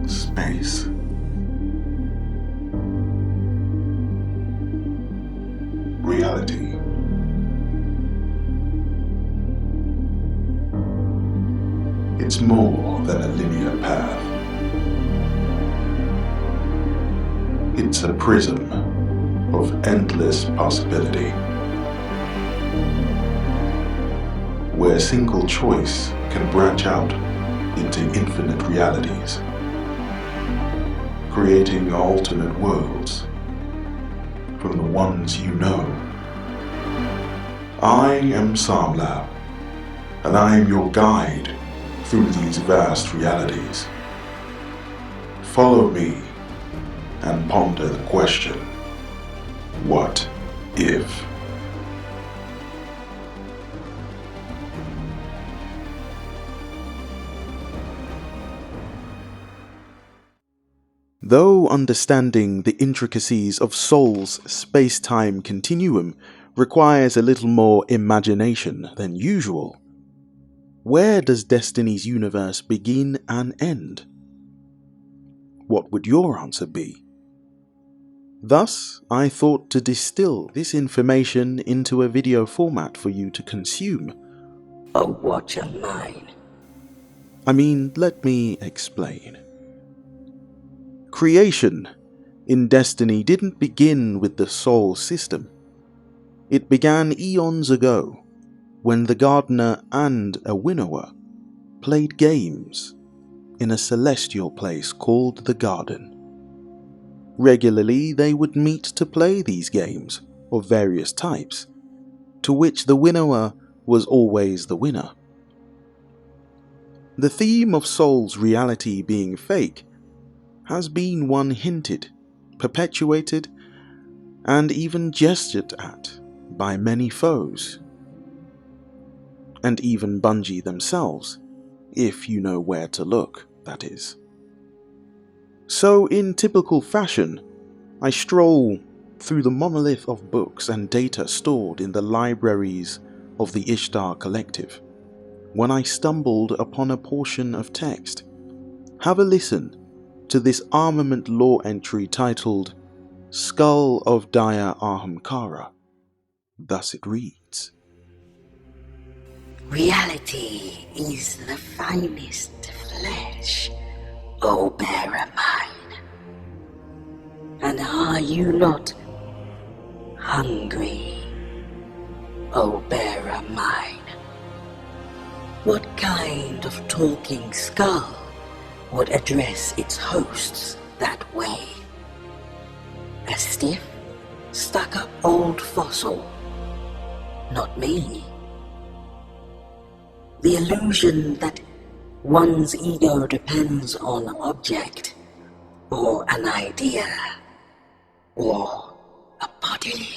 Space. Reality. It's more than a linear path. It's a prism of endless possibility, where single choice can branch out into infinite realities, creating alternate worlds from the ones you know. I am Samlab, and I am your guide through these vast realities. Follow me and ponder the question, what if? Though understanding the intricacies of Soul's space-time continuum requires a little more imagination than usual, where does Destiny's universe begin and end? What would your answer be? Thus, I thought to distill this information into a video format for you to consume. Oh, watch your mind. Let me explain. Creation in Destiny didn't begin with the Soul system. It began eons ago, when the Gardener and a Winnower played games in a celestial place called the Garden. Regularly they would meet to play these games of various types, to which the Winnower was always the winner. The theme of Soul's reality being fake has been one hinted, perpetuated, and even gestured at by many foes, and even Bungie themselves, if you know where to look, that is. So in typical fashion, I stroll through the monolith of books and data stored in the libraries of the Ishtar Collective, when I stumbled upon a portion of text. Have a listen to this armament law entry titled Skull of Dire Ahamkara. Thus it reads. Reality is the finest flesh, O bearer mine. And are you not hungry, O bearer mine? What kind of talking skull would address its hosts that way? A stiff, stuck-up old fossil? Not me. The illusion that one's ego depends on an object, or an idea, or a body.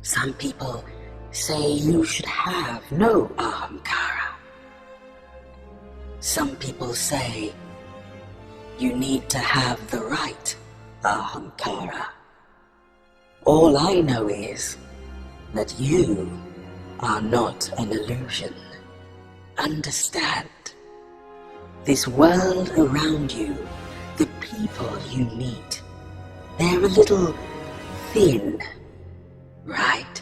Some people say you should have no Ahamkara. Some people say you need to have the right Ahamkara. All I know is that you are not an illusion. Understand, this world around you, the people you meet, they're a little thin, right?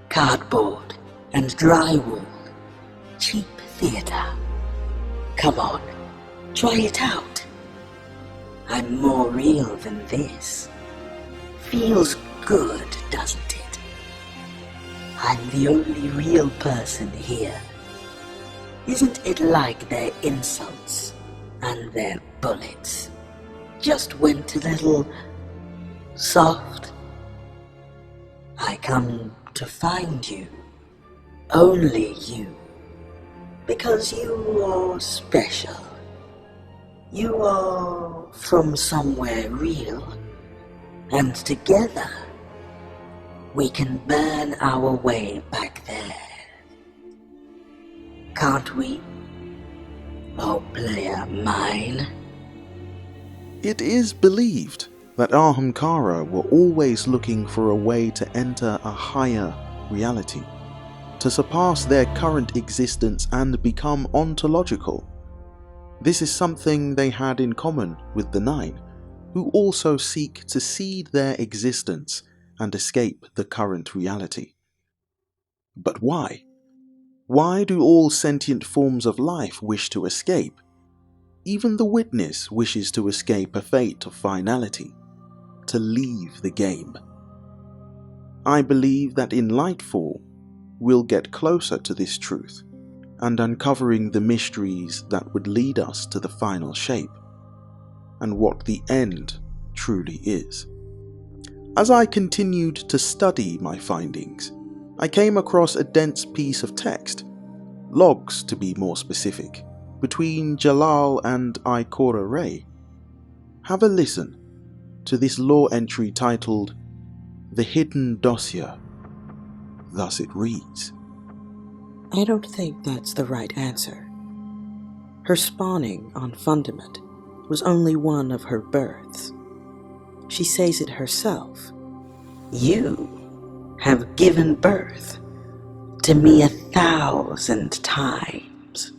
Cardboard and drywall, cheap theatre. Come on, try it out. I'm more real than this. Feels good, doesn't it? I'm the only real person here. Isn't it like their insults and their bullets just went a little soft? I come to find you, only you, because you are special. You are from somewhere real, and together we can burn our way back there. Can't we? Oh, player mine. It is believed that Ahamkara were always looking for a way to enter a higher reality, to surpass their current existence and become ontological. This is something they had in common with the Nine, who also seek to seed their existence and escape the current reality. But why? Why do all sentient forms of life wish to escape? Even the Witness wishes to escape a fate of finality, to leave the game. I believe that in Lightfall, we'll get closer to this truth, and uncovering the mysteries that would lead us to the final shape, and what the end truly is. As I continued to study my findings, I came across a dense piece of text, logs to be more specific, between Jalal and Ikora Ray. Have a listen to this lore entry titled The Hidden Dossier. Thus it reads. I don't think that's the right answer. Her spawning on Fundament was only one of her births. She says it herself. You have given birth to me 1,000 times.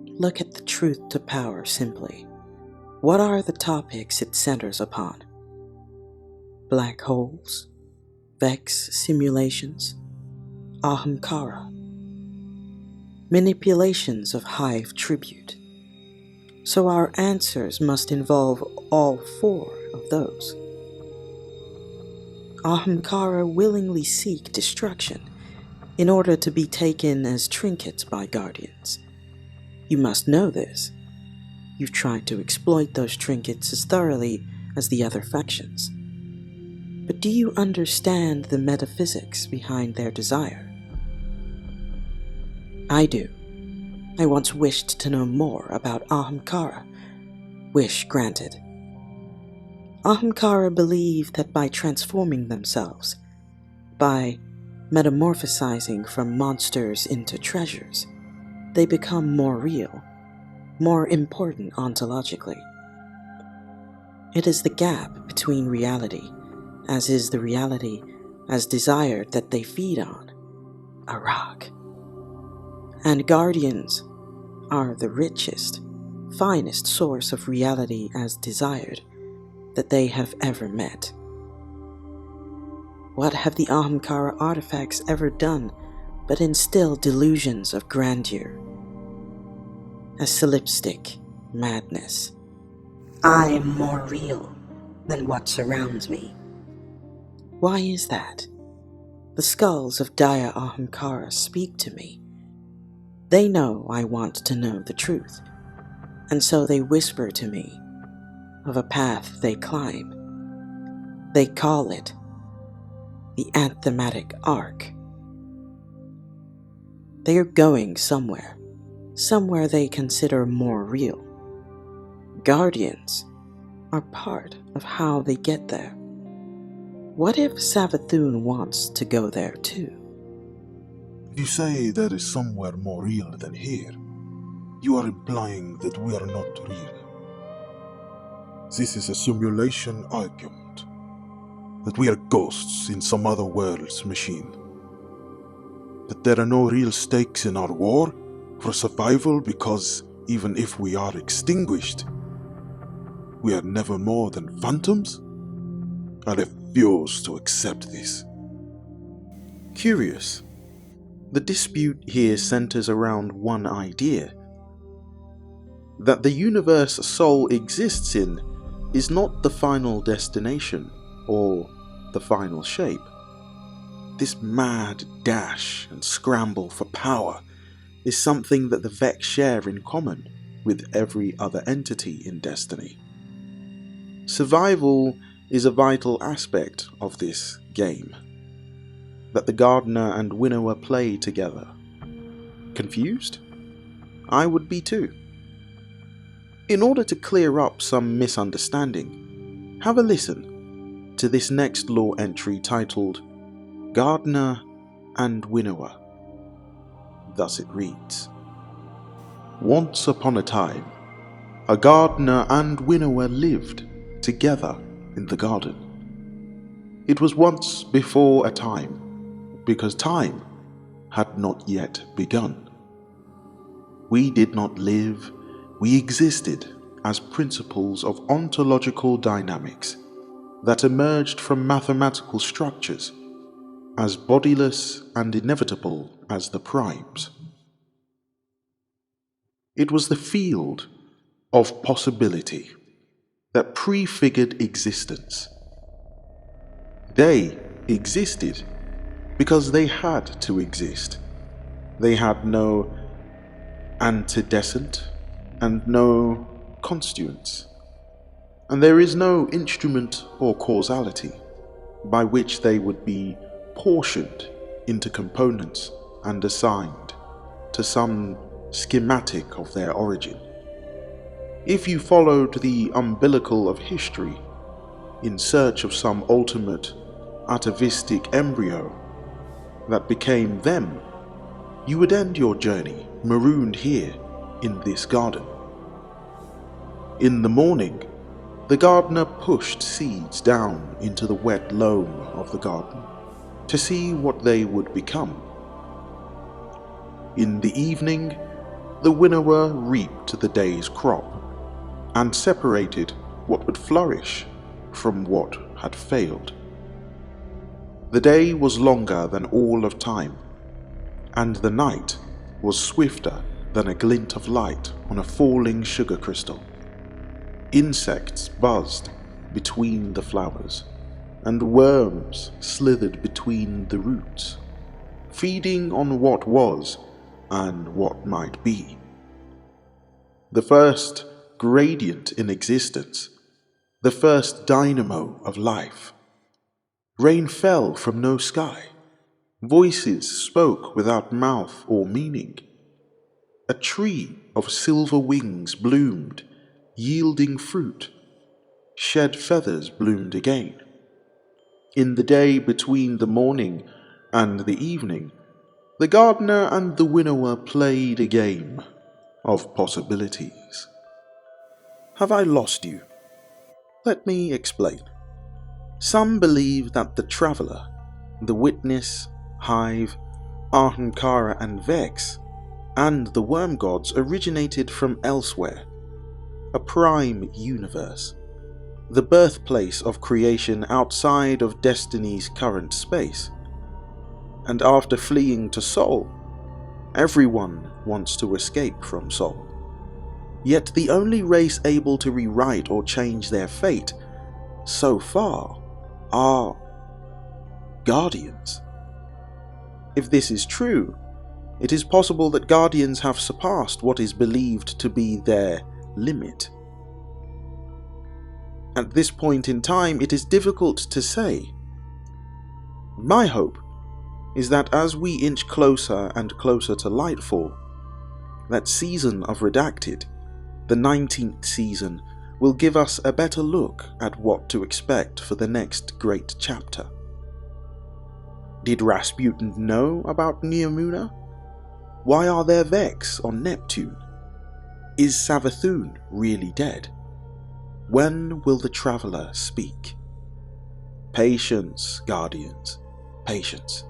Look at the truth to power simply. What are the topics it centers upon? Black holes, Vex simulations, Ahamkara, manipulations of Hive tribute. So our answers must involve all 4 of those. Ahamkara willingly seek destruction in order to be taken as trinkets by Guardians. You must know this. You've tried to exploit those trinkets as thoroughly as the other factions. But do you understand the metaphysics behind their desire? I do. I once wished to know more about Ahamkara. Wish granted. Ahamkara believe that by transforming themselves, by metamorphosizing from monsters into treasures, they become more real, more important ontologically. It is the gap between reality, as is the reality as desired, that they feed on, a rock. And Guardians are the richest, finest source of reality as desired that they have ever met. What have the Ahamkara artifacts ever done but instill delusions of grandeur? A solipstic madness. I am more real than what surrounds me. Why is that? The skulls of Daya Ahamkara speak to me. They know I want to know the truth, and so they whisper to me of a path they climb. They call it the anthematic arc. They are going somewhere they consider more real. Guardians are part of how they get there. What if Savathun wants to go there too? You say there is somewhere more real than here. You are implying that we are not real. This is a simulation argument. That we are ghosts in some other world's machine. That there are no real stakes in our war for survival because even if we are extinguished, we are never more than phantoms? I refuse to accept this. Curious. The dispute here centers around one idea. That the universe soul exists in is not the final destination or the final shape. This mad dash and scramble for power is something that the Vex share in common with every other entity in Destiny. Survival is a vital aspect of this game that the Gardener and Winnower play together. Confused? I would be too. In order to clear up some misunderstanding, have a listen to this next lore entry titled Gardener and Winnower. Thus it reads. Once upon a time, a gardener and winnower lived together in the garden. It was once before a time, because time had not yet begun. We did not live, we existed as principles of ontological dynamics that emerged from mathematical structures, as bodiless and inevitable as the primes. It was the field of possibility that prefigured existence. They existed because they had to exist. They had no antecedent and no constituents, and there is no instrument or causality by which they would be portioned into components and assigned to some schematic of their origin. If you followed the umbilical of history in search of some ultimate atavistic embryo that became them, you would end your journey marooned here in this garden. In the morning, the gardener pushed seeds down into the wet loam of the garden to see what they would become. In the evening, the winnower reaped the day's crop and separated what would flourish from what had failed. The day was longer than all of time, and the night was swifter than a glint of light on a falling sugar crystal. Insects buzzed between the flowers, and worms slithered between the roots, feeding on what was and what might be. The first gradient in existence, the first dynamo of life. Rain fell from no sky. Voices spoke without mouth or meaning. A tree of silver wings bloomed, yielding fruit. Shed feathers bloomed again. In the day between the morning and the evening, the gardener and the winnower played a game of possibilities. Have I lost you? Let me explain. Some believe that the traveller, the witness, hive, Ahamkara and Vex, and the worm gods originated from elsewhere, a prime universe, the birthplace of creation outside of Destiny's current space. And after fleeing to Sol, everyone wants to escape from Sol. Yet the only race able to rewrite or change their fate, so far, are Guardians. If this is true, it is possible that Guardians have surpassed what is believed to be their limit. At this point in time, it is difficult to say. My hope is that as we inch closer and closer to Lightfall, that season of Redacted, the 19th season, will give us a better look at what to expect for the next great chapter. Did Rasputin know about Neomuna? Why are there Vex on Neptune? Is Savathun really dead? When will the Traveller speak? Patience, Guardians, patience.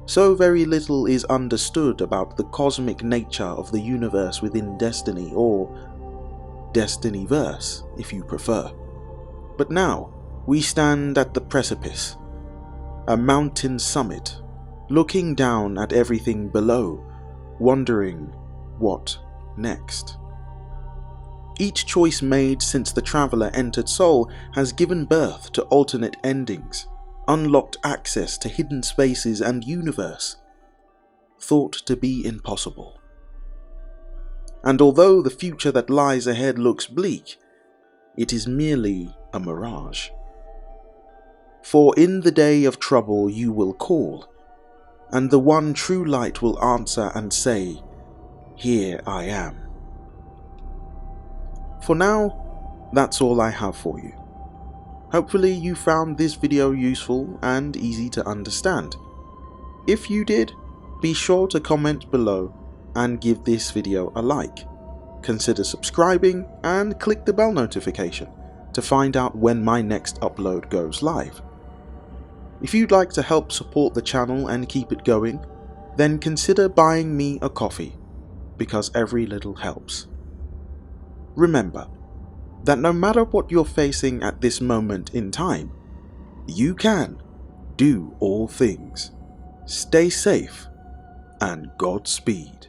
So very little is understood about the cosmic nature of the universe within Destiny, or Destinyverse, if you prefer. But now, we stand at the precipice, a mountain summit, looking down at everything below, wondering what next. Each choice made since the Traveller entered Sol has given birth to alternate endings, unlocked access to hidden spaces and universe, thought to be impossible. And although the future that lies ahead looks bleak, it is merely a mirage. For in the day of trouble you will call, and the one true light will answer and say, "Here I am." For now, that's all I have for you. Hopefully you found this video useful and easy to understand. If you did, be sure to comment below and give this video a like. Consider subscribing and click the bell notification to find out when my next upload goes live. If you'd like to help support the channel and keep it going, then consider buying me a coffee, because every little helps. Remember that no matter what you're facing at this moment in time, you can do all things. Stay safe and Godspeed.